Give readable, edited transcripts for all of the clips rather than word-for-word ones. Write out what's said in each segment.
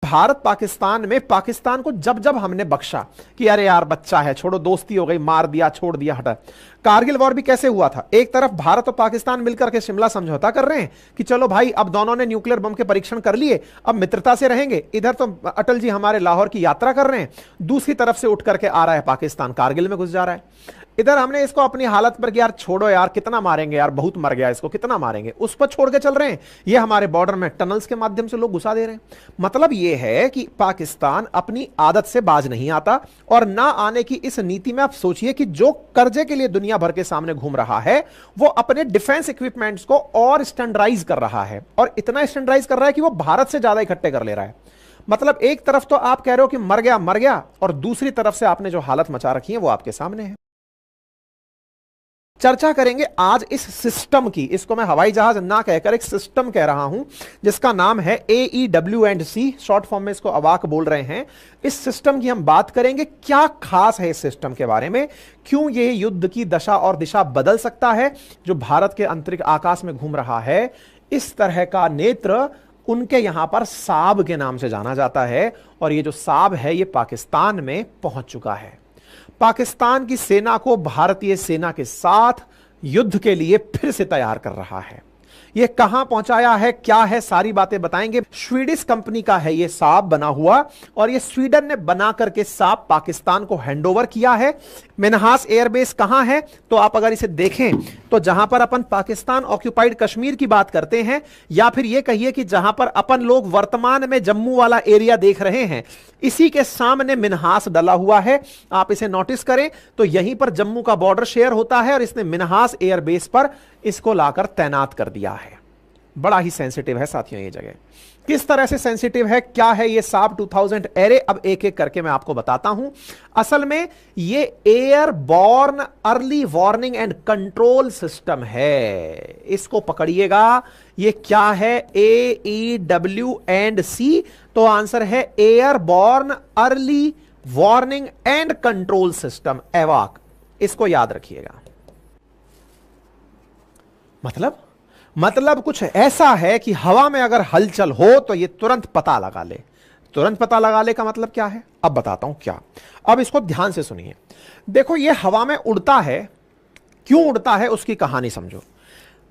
भारत पाकिस्तान में पाकिस्तान को जब जब हमने बख्शा कि अरे यार बच्चा है, छोड़ो, दोस्ती हो गई, मार दिया, छोड़ दिया, हटा। कारगिल वॉर भी कैसे हुआ था? एक तरफ भारत और पाकिस्तान मिलकर के शिमला समझौता कर रहे हैं कि चलो भाई अब दोनों ने न्यूक्लियर बम के परीक्षण कर लिए, अब मित्रता से रहेंगे। इधर तो अटल जी हमारे लाहौर की यात्रा कर रहे हैं, दूसरी तरफ से उठ करके आ रहा है पाकिस्तान, कारगिल में घुस जा रहा है। इधर हमने इसको अपनी हालत पर कि यार छोड़ो यार, कितना मारेंगे यार, बहुत मर गया, इसको कितना मारेंगे, उस पर छोड़ के चल रहे हैं। ये हमारे बॉर्डर में टनल्स के माध्यम से लोग घुसा दे रहे हैं। मतलब ये है कि पाकिस्तान अपनी आदत से बाज नहीं आता, और ना आने की इस नीति में आप सोचिए कि जो कर्जे के लिए दुनिया भर के सामने घूम रहा है, वो अपने डिफेंस इक्विपमेंट्स को और स्टैंडर्डाइज कर रहा है, और इतना स्टैंडर्डाइज कर रहा है कि वो भारत से ज्यादा इकट्ठे कर ले रहा है। मतलब एक तरफ तो आप कह रहे हो कि मर गया मर गया, और दूसरी तरफ से आपने जो हालत मचा रखी है वो आपके सामने है। चर्चा करेंगे आज इस सिस्टम की, इसको मैं हवाई जहाज ना कहकर एक सिस्टम कह रहा हूं, जिसका नाम है AEW&C, शॉर्ट फॉर्म में इसको अवाक बोल रहे हैं। इस सिस्टम की हम बात करेंगे, क्या खास है इस सिस्टम के बारे में, क्यों यह युद्ध की दशा और दिशा बदल सकता है। जो भारत के अंतरिक्ष आकाश में घूम रहा है, इस तरह का नेत्र उनके यहां पर साब के नाम से जाना जाता है, और ये जो साब है ये पाकिस्तान में पहुंच चुका है। पाकिस्तान की सेना को भारतीय सेना के साथ युद्ध के लिए फिर से तैयार कर रहा है। ये कहां पहुंचाया है, क्या है, सारी बातें बताएंगे। स्वीडिश कंपनी का है ये साब बना हुआ, और ये स्वीडन ने बना करके साब पाकिस्तान को हैंडओवर किया है। मिन्हास एयरबेस कहां है, तो आप अगर इसे देखें तो जहां पर अपन पाकिस्तान ऑक्यूपाइड कश्मीर की बात करते हैं, या फिर यह कहिए कि जहां पर अपन लोग वर्तमान में जम्मू वाला एरिया देख रहे हैं, इसी के सामने मिन्हास डला हुआ है। आप इसे नोटिस करें तो यहीं पर जम्मू का बॉर्डर शेयर होता है, और इसने मिन्हास एयरबेस पर इसको लाकर तैनात कर दिया है। बड़ा ही सेंसिटिव है साथियों ये जगह। किस तरह से सेंसिटिव है, क्या है ये साब 2000 एरे, अब एक एक करके मैं आपको बताता हूं। असल में ये airborne early warning and control system है, इसको पकड़िएगा। ये क्या है, AEW&C, तो आंसर है airborne early warning and control system, एवाक। इसको याद रखिएगा। मतलब कुछ ऐसा है कि हवा में अगर हलचल हो तो ये तुरंत पता लगा ले। तुरंत पता लगा ले का मतलब क्या है, अब बताता हूं क्या। अब इसको ध्यान से सुनिए। देखो ये हवा में उड़ता है, क्यों उड़ता है उसकी कहानी समझो।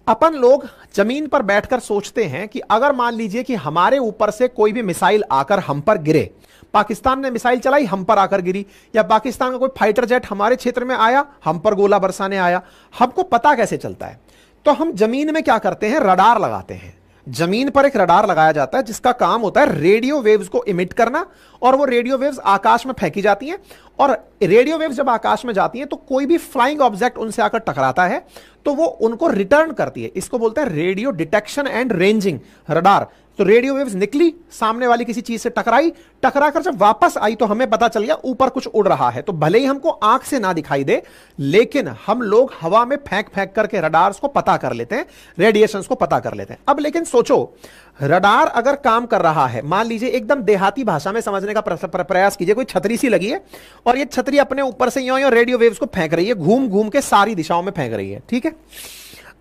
अपन लोग जमीन पर बैठकर सोचते हैं कि अगर मान लीजिए कि हमारे ऊपर से कोई भी मिसाइल आकर हम पर गिरे, पाकिस्तान ने मिसाइल चलाई, हम पर आकर गिरी, या पाकिस्तान का कोई फाइटर जेट हमारे क्षेत्र में आया, हम पर गोला बरसाने आया, हमको पता कैसे चलता है? तो हम जमीन में क्या करते हैं, रडार लगाते हैं। जमीन पर एक रडार लगाया जाता है जिसका काम होता है रेडियो वेव्स को इमिट करना, और वो रेडियो वेव्स आकाश में फेंकी जाती हैं, और रेडियो वेव्स जब आकाश में जाती हैं तो कोई भी फ्लाइंग ऑब्जेक्ट उनसे आकर टकराता है तो वो उनको रिटर्न करती है। इसको बोलते हैं radio detection and ranging radar. तो रेडियो वेव्स निकली, सामने वाली किसी चीज से टकराई, टकराकर जब वापस आई तो हमें पता चल गया ऊपर कुछ उड़ रहा है। तो भले ही हमको आंख से ना दिखाई दे, लेकिन हम लोग हवा में फेंक फेंक करके रडार्स को पता कर लेते हैं, रेडिएशंस को पता कर लेते हैं। अब लेकिन सोचो, रडार अगर काम कर रहा है, मान लीजिए एकदम देहाती भाषा में समझने का प्रयास कीजिए, कोई छतरी सी लगी है और ये छतरी अपने ऊपर से यूं रेडियो वेव्स को फेंक रही है, घूम घूम के सारी दिशाओं में फेंक रही है, ठीक है।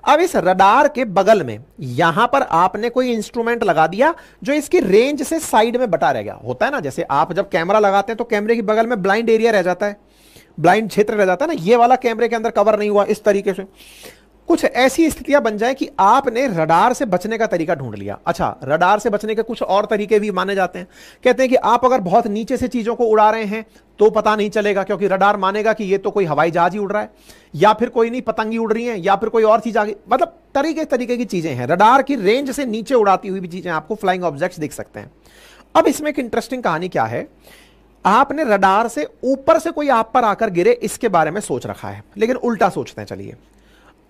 अब इस रडार के बगल में यहां पर आपने कोई इंस्ट्रूमेंट लगा दिया जो इसकी रेंज से साइड में बटा रह गया। होता है ना, जैसे आप जब कैमरा लगाते हैं तो कैमरे के बगल में ब्लाइंड एरिया रह जाता है, ब्लाइंड क्षेत्र रह जाता है ना, ये वाला कैमरे के अंदर कवर नहीं हुआ, इस तरीके से कुछ ऐसी स्थितियां बन जाए कि आपने रडार से बचने का तरीका ढूंढ लिया। अच्छा, रडार से बचने के कुछ और तरीके भी माने जाते हैं। कहते हैं कि आप अगर बहुत नीचे से चीजों को उड़ा रहे हैं तो पता नहीं चलेगा, क्योंकि रडार मानेगा कि ये तो कोई हवाई जहाज ही उड़ रहा है, या फिर कोई नहीं पतंगी उड़ रही है, या फिर कोई और चीज आ गई। मतलब तरीके की चीजें हैं। रडार की रेंज से नीचे उड़ाती हुई भी चीजें आपको फ्लाइंग ऑब्जेक्ट्स दिख सकते हैं। अब इसमें एक इंटरेस्टिंग कहानी क्या है, आपने रडार से ऊपर से कोई आप पर आकर गिरे इसके बारे में सोच रखा है, लेकिन उल्टा सोचते हैं। चलिए,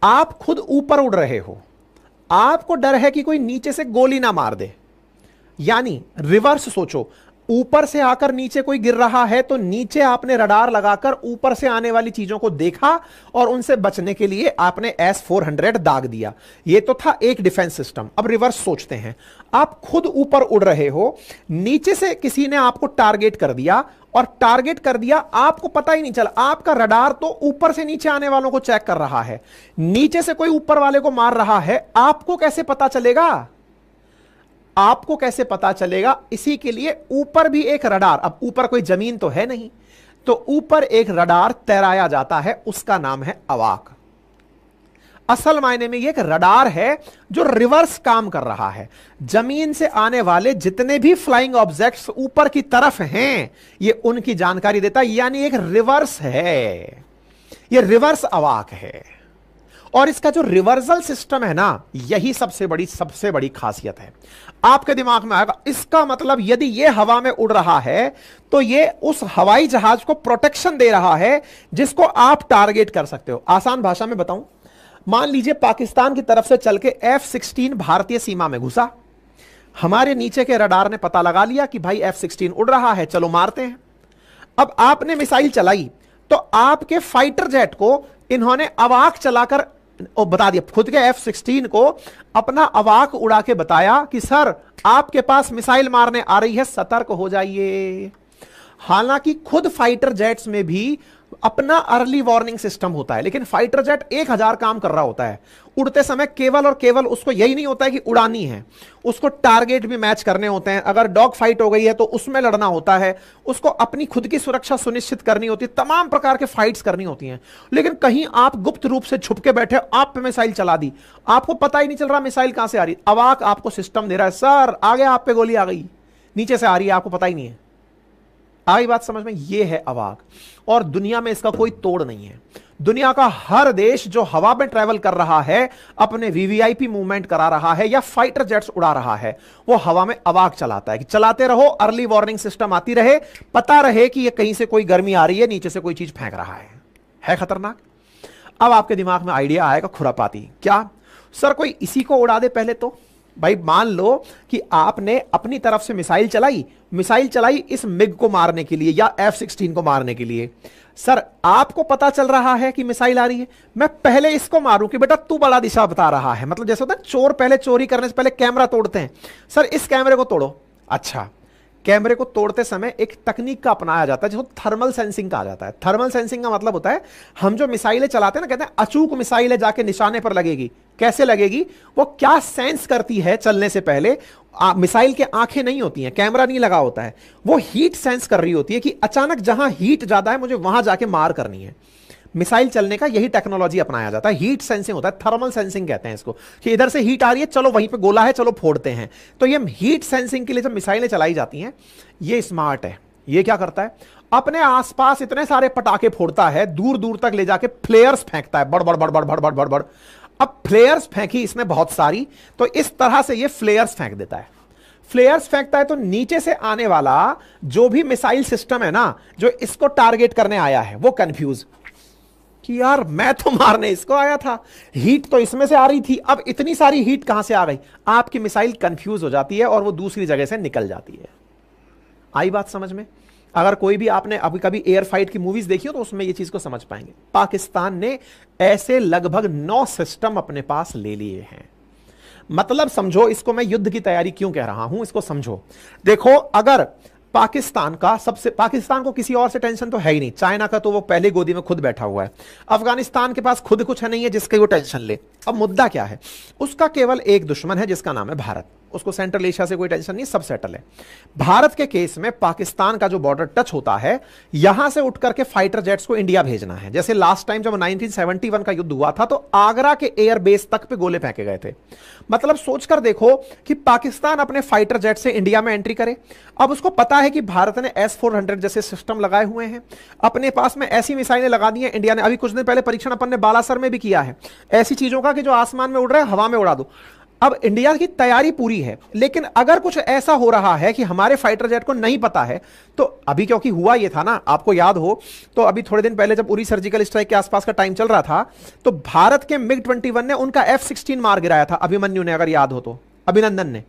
आप खुद ऊपर उड़ रहे हो, आपको डर है कि कोई नीचे से गोली ना मार दे, यानी रिवर्स सोचो, ऊपर से आकर नीचे कोई गिर रहा है तो नीचे आपने रडार लगाकर ऊपर से आने वाली चीजों को देखा और उनसे बचने के लिए आपने S-400 दाग दिया। यह तो था एक डिफेंस सिस्टम। अब रिवर्स सोचते हैं, आप खुद ऊपर उड़ रहे हो, नीचे से किसी ने आपको टारगेट कर दिया, और टारगेट कर दिया, आपको पता ही नहीं चला, आपका रडार तो ऊपर से नीचे आने वालों को चेक कर रहा है, नीचे से कोई ऊपर वाले को मार रहा है, आपको कैसे पता चलेगा? आपको कैसे पता चलेगा? इसी के लिए ऊपर भी एक रडार, अब ऊपर कोई जमीन तो है नहीं, तो ऊपर एक रडार तैराया जाता है, उसका नाम है अवाक। असल मायने में ये एक रडार है जो रिवर्स काम कर रहा है। जमीन से आने वाले जितने भी फ्लाइंग ऑब्जेक्ट्स ऊपर की तरफ हैं, ये उनकी जानकारी देता है, यानी एक रिवर्स है, ये रिवर्स अवाक है। और इसका जो रिवर्सल सिस्टम है ना, यही सबसे बड़ी खासियत है। आपके दिमाग में आएगा, इसका मतलब यदि ये हवा में उड़ रहा है तो ये उस हवाई जहाज को प्रोटेक्शन दे रहा है जिसको आप टारगेट कर सकते हो। आसान भाषा में बताऊं, मान लीजिए पाकिस्तान की तरफ से चल के F-16 भारतीय सीमा में घुसा, हमारे नीचे के रडार ने पता लगा लिया कि भाई F-16 उड़ रहा है, चलो मारते हैं। अब आपने मिसाइल चलाई तो आपके फाइटर जेट को इन्होंने अवाक चलाकर बता दिया, खुद के F-16 को अपना अवाक उड़ा के बताया कि सर आपके पास मिसाइल मारने आ रही है, सतर्क हो जाइए। हालांकि खुद फाइटर जेट्स में भी अपना अर्ली वार्निंग सिस्टम होता है, लेकिन फाइटर जेट 1000 काम कर रहा होता है उड़ते समय। केवल और केवल उसको यही नहीं होता है कि उड़ानी है, उसको टारगेट भी मैच करने होते हैं। अगर डॉग फाइट हो गई है तो उसमें लड़ना होता है, उसको अपनी खुद की सुरक्षा सुनिश्चित करनी होती है, तमाम प्रकार के फाइट्स करनी होती हैं। लेकिन कहीं आप गुप्त रूप से छुप के बैठे, आप पे मिसाइल चला दी, आपको पता ही नहीं चल रहा मिसाइल कहां से आ रही। अवाक आपको सिस्टम दे रहा है, सर आगे आप पे गोली आ गई, नीचे से आ रही है, आपको पता ही नहीं है। आई बात समझ में? ये है अवाक, और दुनिया में इसका कोई तोड़ नहीं है। दुनिया का हर देश जो हवा में ट्रैवल कर रहा है, अपने वीवीआईपी मूवमेंट करा रहा है या फाइटर जेट्स उड़ा रहा है, वो हवा में अवाक चलाता है कि चलाते रहो, अर्ली वार्निंग सिस्टम आती रहे, पता रहे कि ये कहीं से कोई गर्मी आ रही है, नीचे से कोई चीज फेंक रहा है खतरनाक। अब आपके दिमाग में आइडिया आएगा खुरापाती, क्या सर कोई इसी को उड़ा दे पहले तो। भाई मान लो कि आपने अपनी तरफ से मिसाइल चलाई इस मिग को मारने के लिए या F-16 को मारने के लिए। सर आपको पता चल रहा है कि मिसाइल आ रही है, मैं पहले इसको मारूं कि बेटा तू बड़ा दिशा बता रहा है। मतलब जैसे होता है चोर पहले चोरी करने से पहले कैमरा तोड़ते हैं, सर इस कैमरे को तोड़ो। अच्छा, कैमरे को तोड़ते समय एक तकनीक का अपनाया जाता है जिसको थर्मल सेंसिंग कहा जाता है। थर्मल सेंसिंग का मतलब होता है, हम जो मिसाइलें चलाते हैं ना, कहते हैं अचूक मिसाइलें जाके निशाने पर लगेगी। कैसे लगेगी? वो क्या सेंस करती है चलने से पहले, मिसाइल के आंखें नहीं होती हैं, कैमरा नहीं लगा होता है, वो हीट सेंस कर रही होती है कि अचानक जहां हीट ज्यादा है मुझे वहां जाके मार करनी है। मिसाइल चलने का यही टेक्नोलॉजी अपनाया जाता है, हीट सेंसिंग होता है, थर्मल सेंसिंग कहते हैं इसको, कि इधर से हीट आ रही है, चलो वहीं पे गोला है, चलो फोड़ते हैं। तो ये हीट सेंसिंग के लिए जब मिसाइलें चलाई जाती हैं, ये स्मार्ट है। ये क्या करता है, अपने आसपास इतने सारे पटाखे फोड़ता है, दूर दूर तक ले जाके फ्लेयर्स फेंकता है, बड़ बड़ बड़ बड़ बड़ बड़ बड़ बड़। अब फ्लेयर्स फेंकी इसने बहुत सारी, तो इस तरह से ये फ्लेयर्स फेंक देता है। फ्लेयर्स फेंकता है तो नीचे से आने वाला जो भी मिसाइल सिस्टम है ना, जो इसको टारगेट करने आया है, वो कंफ्यूज कि यार मैं तो मारने इसको आया था, हीट तो इसमें से आ रही थी, अब इतनी सारी हीट कहां से आ गई। आपकी मिसाइल कंफ्यूज हो जाती है और वो दूसरी जगह से निकल जाती है। आई बात समझ में? अगर कोई भी आपने अभी कभी एयर फाइट की मूवीज देखी हो तो उसमें ये चीज को समझ पाएंगे। पाकिस्तान ने ऐसे लगभग 9 सिस्टम अपने पास ले लिए हैं। मतलब समझो इसको, मैं युद्ध की तैयारी क्यों कह रहा हूं, इसको समझो। देखो, अगर पाकिस्तान को किसी और से टेंशन तो है ही नहीं, चाइना का तो वो पहले गोदी में खुद बैठा हुआ है, अफगानिस्तान के पास खुद कुछ है नहीं है जिसकी वो टेंशन ले। अब मुद्दा क्या है, उसका केवल एक दुश्मन है जिसका नाम है भारत। उसको सेंट्रल एशिया से कोई टेंशन नहीं, सब सेटल है। भारत के केस में पाकिस्तान का जो बॉर्डर टच होता है, यहां से उठ करके फाइटर जेट्स को इंडिया भेजना है। जैसे लास्ट टाइम जब 1971 का युद्ध हुआ था तो आगरा के एयर बेस तक पे गोले फेंके गए थे। मतलब सोचकर देखो कि पाकिस्तान अपने फाइटर जेट से इंडिया में एंट्री करे। अब उसको पता है कि भारत ने S-400 जैसे सिस्टम लगाए हुए हैं, अपने पास में ऐसी मिसाइलें लगा दी हैं इंडिया ने। अभी कुछ दिन पहले परीक्षण अपन ने बालासर में भी किया है ऐसी चीजों का कि जो आसमान में उड़ रहे हैं हवा में उड़ा दो। अब इंडिया की तैयारी पूरी है, लेकिन अगर कुछ ऐसा हो रहा है कि हमारे फाइटर जेट को नहीं पता है, तो अभी क्योंकि हुआ ये था ना, आपको याद हो तो अभी थोड़े दिन पहले जब उरी सर्जिकल स्ट्राइक के आसपास का टाइम चल रहा था, तो भारत के MiG-21 ने उनका F-16 मार गिराया था, अभिमन्यु ने, अगर याद हो तो, अभिनंदन ने।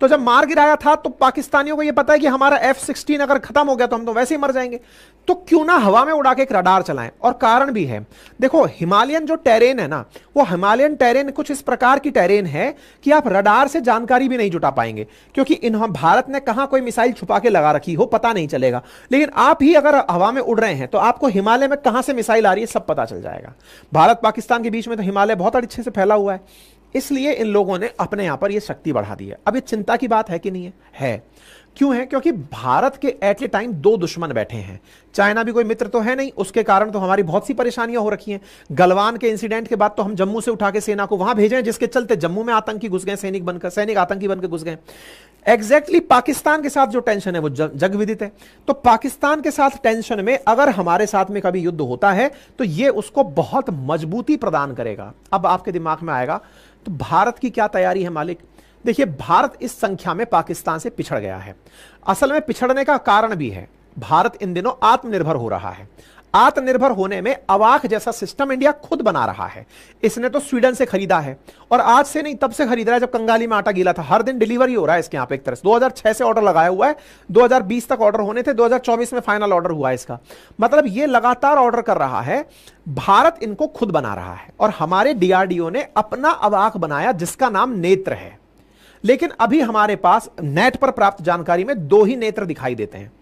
तो जब मार गिराया था तो पाकिस्तानियों को यह पता है कि हमारा F-16 अगर खत्म हो गया तो हम तो वैसे ही मर जाएंगे, तो क्यों ना हवा में उड़ा के एक रडार चलाएं। और कारण भी है, देखो हिमालयन जो टेरेन है ना, वो हिमालयन टेरेन कुछ इस प्रकार की टेरेन है कि आप रडार से जानकारी भी नहीं जुटा पाएंगे, क्योंकि भारत ने कहां कोई मिसाइल छुपा के लगा रखी हो पता नहीं चलेगा। लेकिन आप ही अगर हवा में उड़ रहे हैं तो आपको हिमालय में कहां से मिसाइल आ रही है सब पता चल जाएगा। भारत पाकिस्तान के बीच में तो हिमालय बहुत अच्छे से फैला हुआ है, इसलिए इन लोगों ने अपने यहां पर यह शक्ति बढ़ा दी है। अब ये चिंता की बात है कि नहीं है? है। क्यों है? क्योंकि भारत के एट ए टाइम दो दुश्मन बैठे हैं। चाइना भी कोई मित्र तो है नहीं, उसके कारण तो हमारी बहुत सी परेशानियां हो रखी हैं। गलवान के इंसिडेंट के बाद तो हम जम्मू से उठा के सेना को वहां भेजे, जिसके चलते जम्मू में आतंकी घुस गए, सैनिक आतंकी बनकर घुस गए। एग्जैक्टली पाकिस्तान के साथ जो टेंशन है वो जग विदित है। तो पाकिस्तान के साथ टेंशन में अगर हमारे साथ में कभी युद्ध होता है तो ये उसको बहुत मजबूती प्रदान करेगा। अब आपके दिमाग में आएगा तो भारत की क्या तैयारी है मालिक? देखिए, भारत इस संख्या में पाकिस्तान से पिछड़ गया है। असल में पिछड़ने का कारण भी है, भारत इन दिनों आत्मनिर्भर हो रहा है। आत्मनिर्भर होने में अवाक जैसा सिस्टम इंडिया खुद बना रहा है। इसने तो स्वीडन से खरीदा है, और आज से नहीं तब से खरीद रहा है जब कंगाली में आटा गीला था। हर दिन डिलीवरी हो रहा है इसके यहां पे एक तरह से। 2006 से ऑर्डर लगाया हुआ है, 2020 तक ऑर्डर होने थे, 2024 में फाइनल ऑर्डर हुआ है इसका। मतलब ये लगातार ऑर्डर कर रहा है, भारत इनको खुद बना रहा है। और हमारे डीआरडीओ ने अपना अवाक बनाया जिसका नाम नेत्र है। लेकिन अभी हमारे पास नेट पर प्राप्त जानकारी में 2 ही नेत्र दिखाई देते हैं,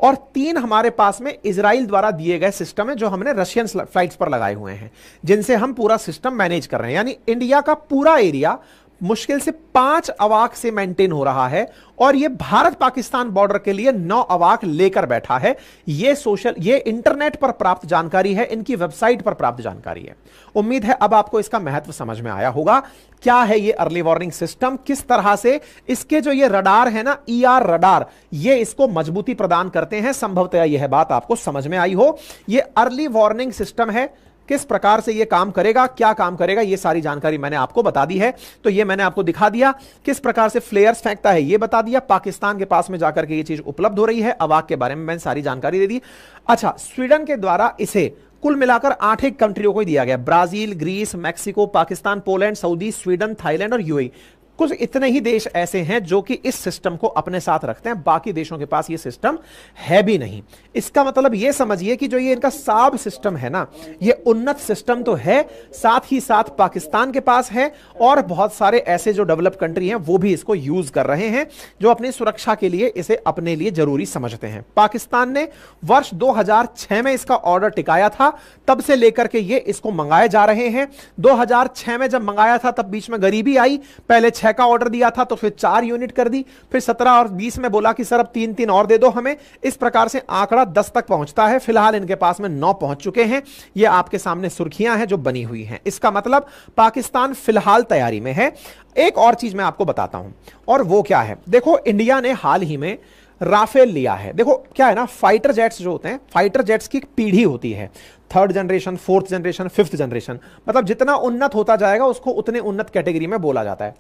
और 3 हमारे पास में इजराइल द्वारा दिए गए सिस्टम है जो हमने रशियन फ्लाइट्स पर लगाए हुए हैं, जिनसे हम पूरा सिस्टम मैनेज कर रहे हैं। यानी इंडिया का पूरा एरिया मुश्किल से 5 अवाक से मेंटेन हो रहा है, और यह भारत पाकिस्तान बॉर्डर के लिए 9 अवाक लेकर बैठा है। ये इंटरनेट पर प्राप्त जानकारी है, इनकी वेबसाइट पर प्राप्त जानकारी है। उम्मीद है अब आपको इसका महत्व समझ में आया होगा। क्या है ये अर्ली वार्निंग सिस्टम, किस तरह से इसके जो ये रडार है ना, ईआर रडार, ये इसको मजबूती प्रदान करते हैं। संभवतः यह बात आपको समझ में आई हो। ये अर्ली वार्निंग सिस्टम है, किस प्रकार से ये काम करेगा, क्या काम करेगा, ये सारी जानकारी मैंने आपको बता दी है। तो ये मैंने आपको दिखा दिया किस प्रकार से फ्लेयर्स फेंकता है, ये बता दिया। पाकिस्तान के पास में जाकर के ये चीज उपलब्ध हो रही है। अवाक के बारे में मैंने सारी जानकारी दे दी। अच्छा, स्वीडन के द्वारा इसे कुल मिलाकर 8 कंट्रियों को दिया गया। Brazil, Greece, Mexico, Pakistan, Poland, Saudi, Sweden, Thailand और यूएई। कुछ इतने ही देश ऐसे हैं जो कि इस सिस्टम को अपने साथ रखते हैं, बाकी देशों के पास ये सिस्टम है भी नहीं। इसका मतलब ये समझिए कि जो ये इनका साब सिस्टम है ना, ये उन्नत सिस्टम तो है, साथ ही साथ पाकिस्तान के पास है, और बहुत सारे ऐसे जो डेवलप कंट्री हैं वो भी इसको यूज कर रहे हैं, जो अपनी सुरक्षा के लिए इसे अपने लिए जरूरी समझते हैं। पाकिस्तान ने वर्ष 2006 में इसका ऑर्डर टिकाया था, तब से लेकर के ये इसको मंगाए जा रहे हैं। 2006 में जब मंगाया था तब बीच में गरीबी आई, पहले 6 का ऑर्डर दिया था तो फिर 4 यूनिट कर दी, फिर 17 और 20 में बोला कि सर अब 3 और दे दो हमें। इस प्रकार से आंकड़ा 10 तक पहुंचता है। फिलहाल इनके पास में 9 पहुंच चुके हैं। ये आपके सामने सुर्खियां हैं जो बनी हुई हैं। इसका मतलब पाकिस्तान फिलहाल तैयारी में है। एक और चीज मैं आपको बताता हूं, और वो क्या है, देखो इंडिया ने हाल ही में राफेल लिया है। देखो क्या है ना, फाइटर जेट्स जो होते हैं, फाइटर जेट्स की एक पीढ़ी होती है, 3rd generation, 4th generation, 5th generation. मतलब जितना उन्नत होता जाएगा उसको उतने उन्नत कैटेगरी में बोला जाता है।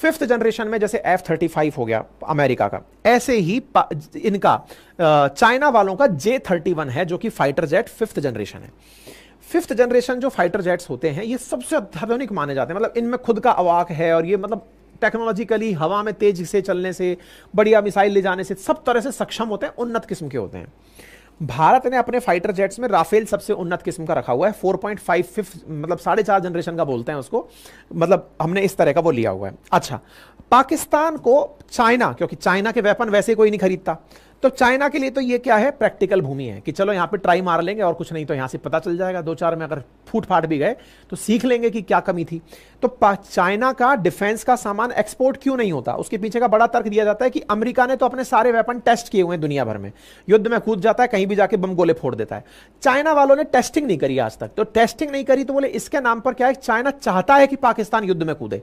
5th जनरेशन में जैसे F-35 हो गया अमेरिका का, ऐसे ही इनका चाइना वालों का J-31 है जो कि फाइटर जेट 5th जनरेशन है। 5th जनरेशन जो फाइटर जेट्स होते हैं ये सबसे अत्याधुनिक माने जाते हैं। मतलब इनमें खुद का अवाक है, और ये मतलब टेक्नोलॉजिकली हवा में तेजी से चलने से, बढ़िया मिसाइल ले जाने से सब तरह से सक्षम होते हैं, उन्नत किस्म के होते हैं। भारत ने अपने फाइटर जेट्स में राफेल सबसे उन्नत किस्म का रखा हुआ है, 4.55 मतलब 4.5 जनरेशन का बोलते हैं उसको, मतलब हमने इस तरह का वो लिया हुआ है। अच्छा, पाकिस्तान को चाइना, क्योंकि चाइना के वेपन वैसे कोई नहीं खरीदता, तो चाइना के लिए तो ये क्या है, प्रैक्टिकल भूमि है कि चलो यहां पे ट्राई मार लेंगे, और कुछ नहीं तो यहां से पता चल जाएगा, 2-4 में अगर फूट फाट भी गए तो सीख लेंगे कि क्या कमी थी। तो चाइना का डिफेंस का सामान एक्सपोर्ट क्यों नहीं होता, उसके पीछे का बड़ा तर्क दिया जाता है कि अमेरिका ने तो अपने सारे वेपन टेस्ट किए हुए हैं दुनिया भर में, युद्ध में कूद जाता है, कहीं भी जाके बम गोले फोड़ देता है। चाइना वालों ने टेस्टिंग नहीं करी आज तक। तो टेस्टिंग नहीं करी तो बोले इसके नाम पर क्या है, चाइना चाहता है कि पाकिस्तान युद्ध में कूदे,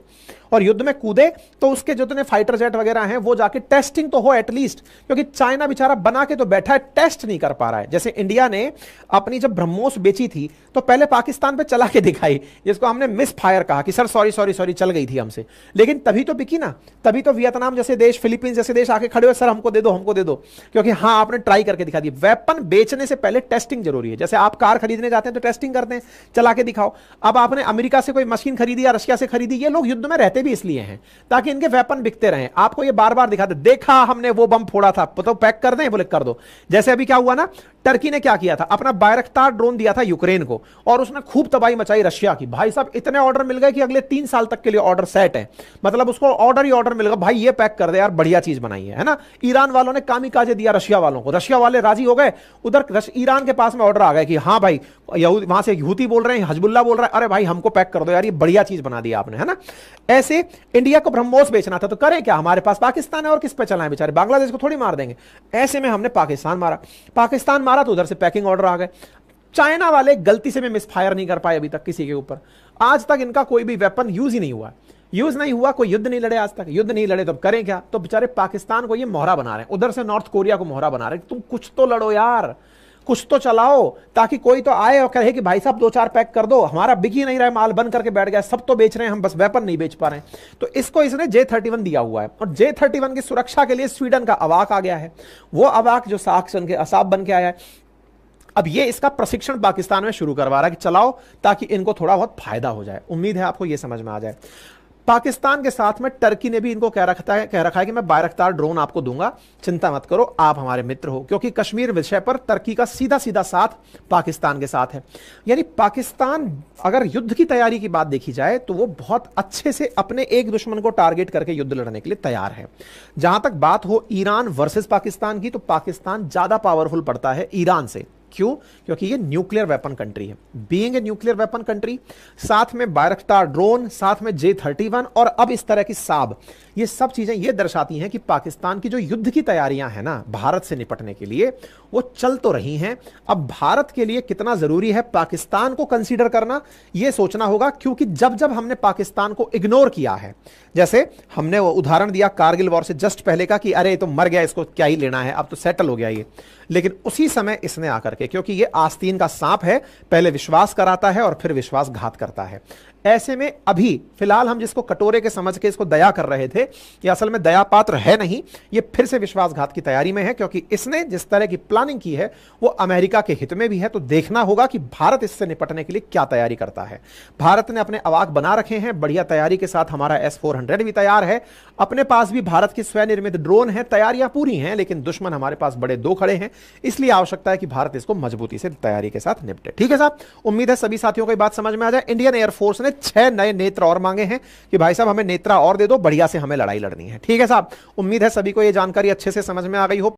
और युद्ध में कूदे तो उसके जितने फाइटर जेट वगैरह हैं वो जाके टेस्टिंग तो हो एटलीस्ट, क्योंकि चाइना बेचारा बना के तो बैठा है, टेस्ट नहीं कर पा रहा है। जैसे इंडिया ने अपनी जब ब्रह्मोस बेची थी तो पहले पाकिस्तान पे चला के दिखाई, जिसको हमने मिस फायर कहा कि सर सॉरी सॉरी सॉरी चल गई थी हमसे, लेकिन तभी तो बिकी ना। तभी तो वियतनाम जैसे देश, फिलीपींस जैसे देश आके खड़े हुए, सर हमको दे दो, क्योंकि हाँ आपने ट्राई करके दिखा दी। वेपन बेचने से पहले टेस्टिंग जरूरी है। जैसे आप कार खरीदने जाते हैं तो टेस्टिंग करते हैं, चला के दिखाओ। अब आपने अमेरिका से कोई मशीन खरीदी या रशिया से खरीदी, ये लोग युद्ध में रहते भी इसलिए हैं ताकि इनके वेपन बिकते रहें। आपको ये बार बार दिखाते, देखा हमने वो बम फोड़ा था तो पैक कर दें, बोले कर दो। जैसे अभी क्या हुआ ना, टर्की ने क्या किया था, अपना बायरक्तार ड्रोन दिया था यूक्रेन को, और उसने खूब तबाही मचाई रशिया की। भाई साहब इतने ऑर्डर मिल गए कि अगले 3 साल तक के लिए ऑर्डर सेट है, मतलब उसको ऑर्डर ही ऑर्डर मिल गया, भाई ये पैक कर दे यार, बढ़िया चीज बनाई है ना। ईरान वालों ने कामिकाजे दिया रशिया वालों को, रशिया वाले राजी हो गए, उधर ईरान के पास में ऑर्डर आ गए कि हाँ भाई, वहां से हूती बोल रहे हैं, हजबुल्ला बोल रहा है, अरे भाई हमको पैक कर दो यार, ये बढ़िया चीज बना दिया आपने, है ना। ऐसे इंडिया को ब्रह्मोस बेचना था, तो करें क्या, हमारे पास पाकिस्तान है और किस पे चलाएं बेचारे, बांग्लादेश को थोड़ी मार देंगे। ऐसे में हमने पाकिस्तान मारा, पाकिस्तान मारा तो उधर से पैकिंग ऑर्डर आ गए। चाइना वाले गलती से भी मिसफायर नहीं कर पाए अभी तक किसी के ऊपर, आज तक इनका कोई भी वेपन यूज ही नहीं हुआ, यूज नहीं हुआ, कोई युद्ध नहीं लड़े आज तक, युद्ध नहीं लड़े तो करें क्या, तो बेचारे पाकिस्तान को ये मोहरा बना रहे हैं, उधर से नॉर्थ कोरिया को मोहरा बना रहे हैं, तुम कुछ तो लड़ो यार, कुछ तो चलाओ, ताकि कोई तो आए और कहे कि भाई साहब 2-4 पैक कर दो, हमारा बिक ही नहीं रहा है, माल बंद करके बैठ गया, सब तो बेच रहे हैं, हम बस वेपन नहीं बेच पा रहे हैं। तो इसको इसने J-31 दिया हुआ है, और J-31 की सुरक्षा के लिए स्वीडन का अवाक आ गया है, वो अवाक जो साक्सन के असाब बन के आया है, अब ये इसका प्रशिक्षण पाकिस्तान में शुरू करवा रहा है कि चलाओ, ताकि इनको थोड़ा बहुत फायदा हो जाए। उम्मीद है आपको ये समझ में आ जाए। पाकिस्तान के साथ में टर्की ने भी इनको कह रखा है कि मैं बायरक्तार ड्रोन आपको दूंगा, चिंता मत करो, आप हमारे मित्र हो, क्योंकि कश्मीर विषय पर टर्की का सीधा सीधा साथ पाकिस्तान के साथ है। यानी पाकिस्तान अगर युद्ध की तैयारी की बात देखी जाए तो वो बहुत अच्छे से अपने एक दुश्मन को टारगेट करके युद्ध लड़ने के लिए तैयार है। जहां तक बात हो ईरान वर्सेस पाकिस्तान की, तो पाकिस्तान ज्यादा पावरफुल पड़ता है ईरान से। क्यों? क्योंकि ये न्यूक्लियर वेपन कंट्री है, being a nuclear weapon country, साथ में बायरक्तार ड्रोन, साथ में J-31 और अब इस तरह की साब, ये सब चीजें ये दर्शाती हैं कि पाकिस्तान की जो युद्ध की तैयारियां हैं ना भारत से निपटने के लिए, वो चल तो रही हैं। अब भारत के लिए कितना जरूरी है पाकिस्तान को कंसीडर करना, ये सोचना होगा, क्योंकि जब जब हमने पाकिस्तान को इग्नोर किया है, जैसे हमने वो उदाहरण दिया कारगिल वॉर से जस्ट पहले का कि अरे तो मर गया, इसको क्या ही लेना है, अब तो सेटल हो गया ये, लेकिन उसी समय इसने आकर के, क्योंकि ये आस्तीन का सांप है, पहले विश्वास कराता है और फिर विश्वासघात करता है। ऐसे में अभी फिलहाल हम जिसको कटोरे के समझ के इसको दया कर रहे थे, ये असल में दया पात्र है नहीं, ये फिर से विश्वासघात की तैयारी में है, क्योंकि इसने जिस तरह की प्लानिंग की है वो अमेरिका के हित में भी है। तो देखना होगा कि भारत इससे निपटने के लिए क्या तैयारी करता है। भारत ने अपने अवाक बना रखे हैं बढ़िया तैयारी के साथ, हमारा S-400 भी तैयार है, अपने पास भी भारत की स्वनिर्मित ड्रोन है, तैयारियां पूरी हैं, लेकिन दुश्मन हमारे पास बड़े दो खड़े हैं, इसलिए आवश्यकता है कि भारत इसको मजबूती से तैयारी के साथ निपटे। ठीक है साहब, उम्मीद है सभी साथियों को ये बात समझ में आ जाए। इंडियन एयरफोर्स ने 6 नए नेत्र और मांगे हैं कि भाई साहब हमें नेत्रा और दे दो, बढ़िया से हमें लड़ाई लड़नी है। ठीक है साहब, उम्मीद है सभी को ये जानकारी अच्छे से समझ में आ गई हो।